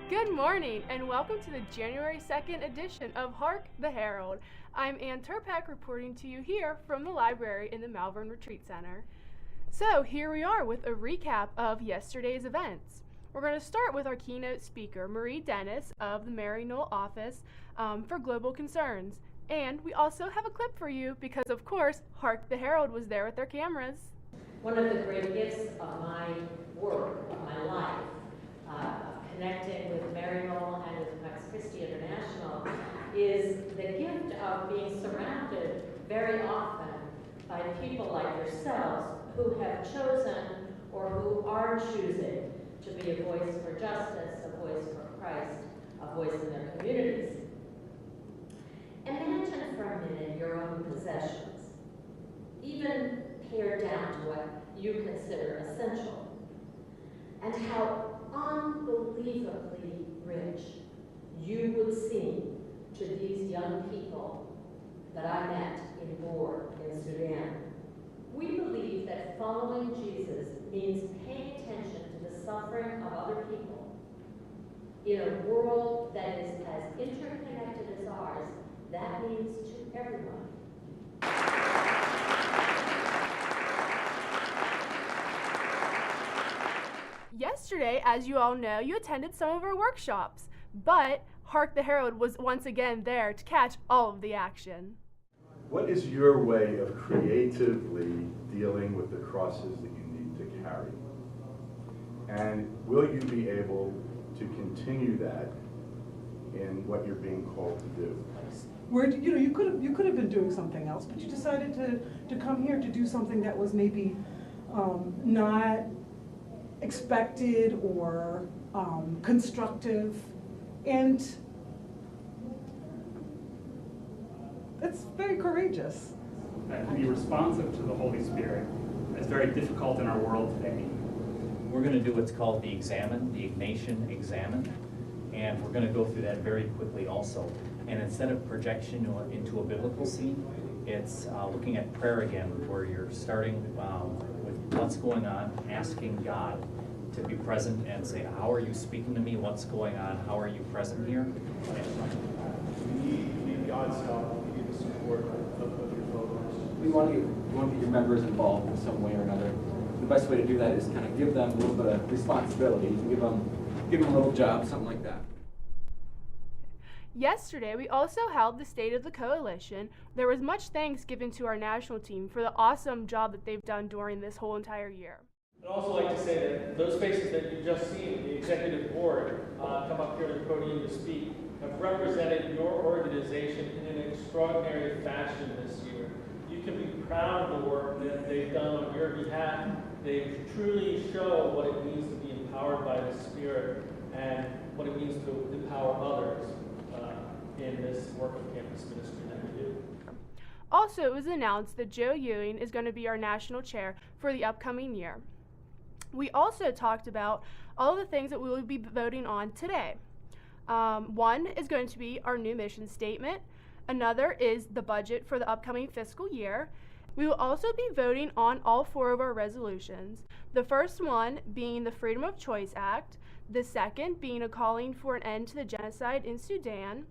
Good morning and welcome to the January 2nd edition of Hark, the Herald. I'm Ann Turpak reporting to you here from the library in the Malvern Retreat Center. So here we are with a recap of yesterday's events. We're going to start with our keynote speaker, Marie Dennis of the Mary Knoll Office for Global Concerns. And we also have a clip for you because, of course, Hark, the Herald was there with their cameras. One of the great gifts of my work, of my life, connecting with Mary Knoll and with Pax Christi International, is the gift of being surrounded very often by people like yourselves who have chosen or who are choosing to be a voice for justice, a voice for Christ, a voice in their communities. Imagine for a minute your own possessions, even pared down to what you consider essential, and how unbelievably rich you would seem to these young people that I met in Bor in Sudan. We believe that following Jesus means paying attention to the suffering of other people in a world that is as interconnected as ours. That means to everyone. Yesterday, as you all know, you attended some of our workshops, but Hark the Herald was once again there to catch all of the action. What is your way of creatively dealing with the crosses that you need to carry? And will you be able to continue that in what you're being called to do? Where you could have been doing something else, but you decided to come here to do something that was maybe not expected or constructive, and it's very courageous. To be responsive to the Holy Spirit is very difficult in our world today. We're going to do what's called the Examine, the Ignatian Examine, and we're going to go through that very quickly also. And instead of projection into a biblical scene, it's looking at prayer again, where you're starting with what's going on, asking God to be present and say, how are you speaking to me? What's going on? How are you present here? You need God's help. You need the support of your followers. We want to get your members involved in some way or another. The best way to do that is kind of give them a little bit of responsibility. You can give them a little job, something like that. Yesterday, we also held the State of the Coalition. There was much thanks given to our national team for the awesome job that they've done during this whole entire year. I'd also like to say that those faces that you've just seen, the executive board, come up here to the podium to speak, have represented your organization in an extraordinary fashion this year. You can be proud of the work that they've done on your behalf. They truly show what it means to be empowered by the Spirit and what it means to empower others in this work of campus ministry that we do. Also, it was announced that Joe Ewing is going to be our national chair for the upcoming year. We also talked about all the things that we will be voting on today. One is going to be our new mission statement. Another is the budget for the upcoming fiscal year. We will also be voting on all 4 of our resolutions. The first one being the Freedom of Choice Act, the second being a calling for an end to the genocide in Sudan,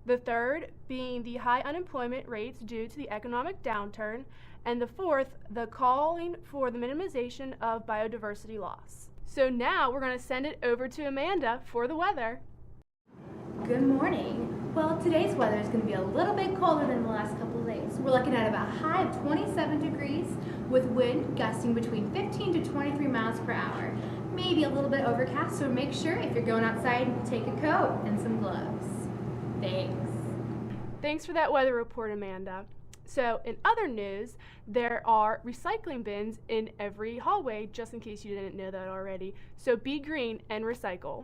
the third being the high unemployment rates due to the economic downturn, and the fourth, the calling for the minimization of biodiversity loss. So now we're going to send it over to Amanda for the weather. Good morning. Well, today's weather is going to be a little bit colder than the last couple of days. We're looking at about a high of 27 degrees with wind gusting between 15 to 23 miles per hour. Maybe a little bit overcast, so make sure if you're going outside, take a coat and some gloves. Thanks. Thanks for that weather report, Amanda. So, in other news, there are recycling bins in every hallway, just in case you didn't know that already. So be green and recycle.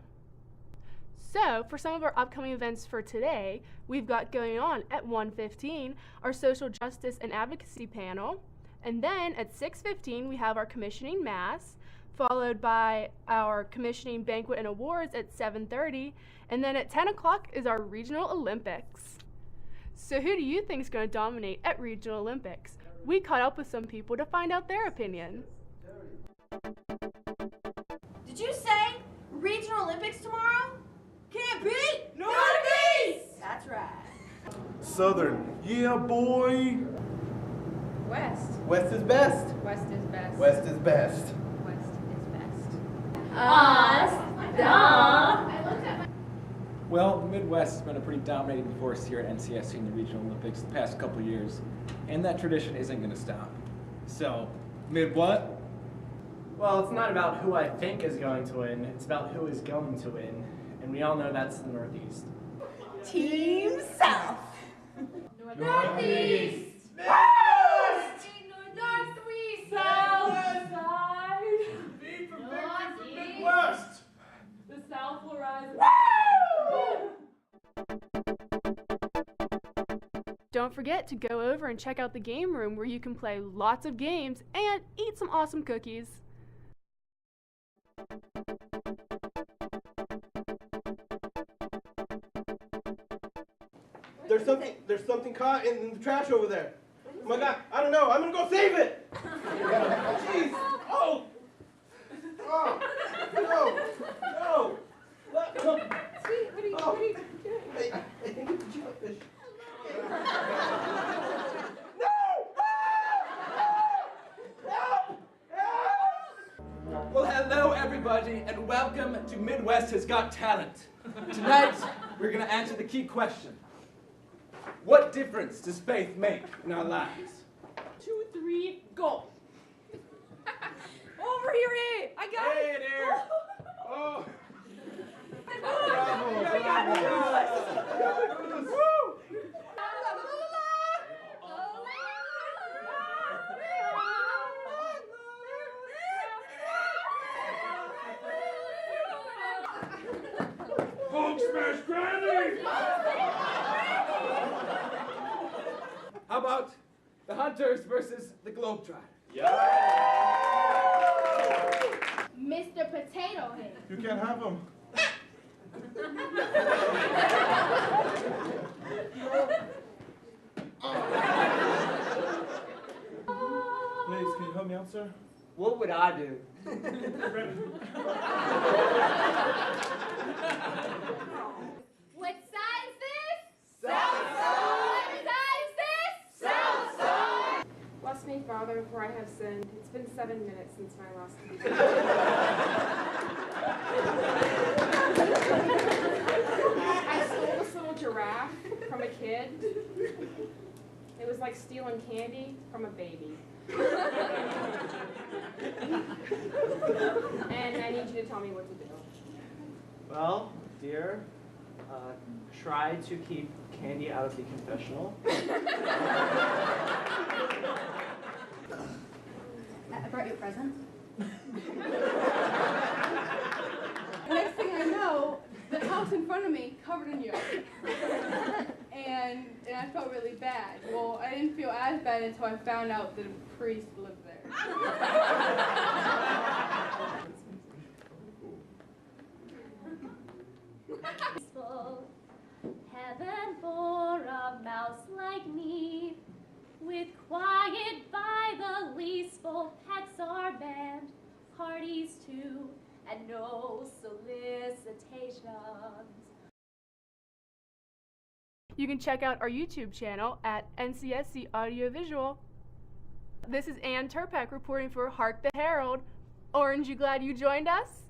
So, for some of our upcoming events for today, we've got going on at 1:15 our Social Justice and Advocacy panel, and then at 6:15 we have our commissioning mass, followed by our commissioning banquet and awards at 7:30, and then at 10 o'clock is our Regional Olympics. So who do you think is going to dominate at Regional Olympics? We caught up with some people to find out their opinion. Did you say Regional Olympics tomorrow? can't beat Northeast! That's right. Southern, yeah, boy. West. West is best. West is best. West is best. West is best. Well, the Midwest has been a pretty dominating force here at NCSC in the Regional Olympics the past couple years, and that tradition isn't going to stop. So, Mid what? Well, it's not about who I think is going to win, it's about who is going to win, and we all know that's the Northeast. Team South. Northeast! West! Northeast! South side! West! The South will rise. Don't forget to go over and check out the game room where you can play lots of games and eat some awesome cookies. There's something caught in the trash over there. Oh my God, I don't know. I'm gonna go save it. Jeez. Oh. Oh. No. No. Sweet, what are you doing? I think it's a jellyfish. Well, hello everybody, and welcome to Midwest Has Got Talent. Tonight, we're going to answer the key question. What difference does faith make in our lives? 2, 3, go. Over here, A. I got Hey it. there. Oh. Hulk smash granny! How about the Hunters versus the Globetrotters? Mr. Potato Head. You can't have them. Please, can you help me out, sir? What would I do? What side is this? South What side is this? South side. Bless me, Father, for I have sinned. It's been 7 minutes since my last I stole this little giraffe from a kid. It was like stealing candy from a baby. And I need you to tell me what to do. Well, dear, try to keep candy out of the confessional. I brought you a present. Next thing I know, the house in front of me covered in yolk. And I felt really bad. Well, I didn't feel as bad until I found out that a priest lived there. Heaven for a mouse like me, with quiet by the lease, both pets are banned, parties too, and no solicitations. You can check out our YouTube channel at NCSC Audiovisual. This is Ann Turpak reporting for Hark the Herald. Orange, you glad you joined us?